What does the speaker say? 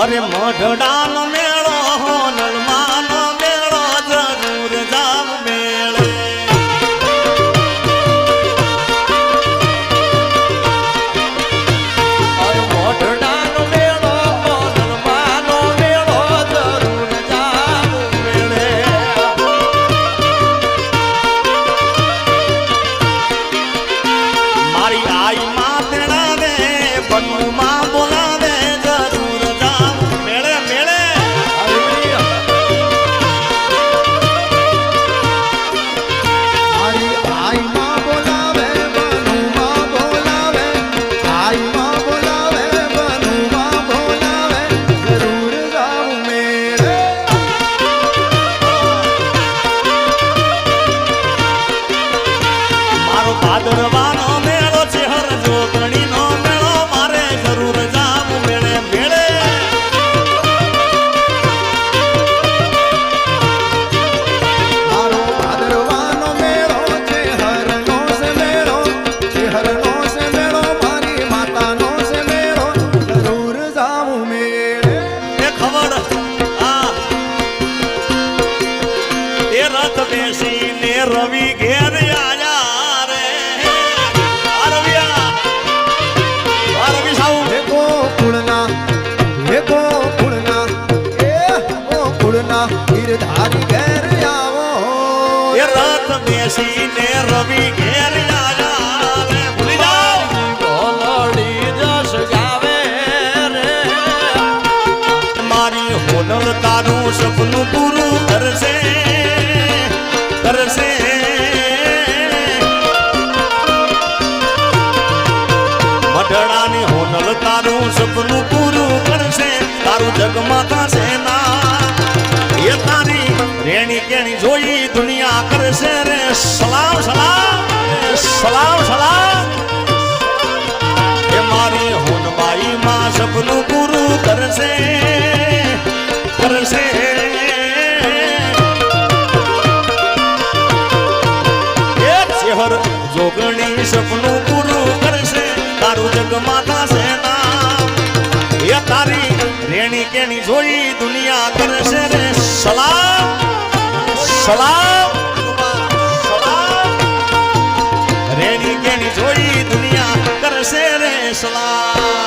અરે મઢડાનો મેળો નલમાનો મેળો જરૂર જાવ મેળે અરે મઢડાનો મેળો નલમાનો મેળો જરૂર જાવ મેળે મારી આઈ માં તેડાવે બનુમાં બોલાવે જરૂર જાવ મેળે મેળે મારી આઈ માં બોલાવે બનુમાં બોલાવે આઈ માં બોલાવે બનુમાં બોલાવે જરૂર જાઉં મેળે મારો ભાદરવાનો મેળો છે હર જોગણીનો મેળો મારે જરૂર જાવ મેળે મેળે મારો ભાદરવાનો મેળો છે હરનો સે મેળો છે હરનો સે મેળો મારી માતાનો સે મેળો જરૂર જાઉં મેળે એ ખબર આ એ રથ બેસીને રવિ ઘેર આયા રે આ રવિયા આ રવિ સાઉ હે ગોકુળના એ ગોકુળના ગીરધારી ઘેર આવો એ રથ બેસીને રવિ ઘેર આયા રે ભૂલી જાઓ ગોલડી જસ જાવે રે મારી હોનલ તારું સપનું પૂરું કરશે કરશે મઢડાની હોનલ તારું સપનું પૂરું કરશે તારું જગમાં થશે ના એ તારી રેણી કેણી જોઈ દુનિયા કરશે રે સલામ સલામ સલામ સલામ એ મારી હોનબાઈ માં સપનું પૂરું કરશે કરશે એ ચેહર જોગણી સપનું પૂરું કરશે તારું જગમાં થશે ના એ તારી રેણી કેણી જોઈ દુનિયા કરશે રે સલામ સલામ સલામ રેણી કેણી જોઈ દુનિયા કરશે રે સલામ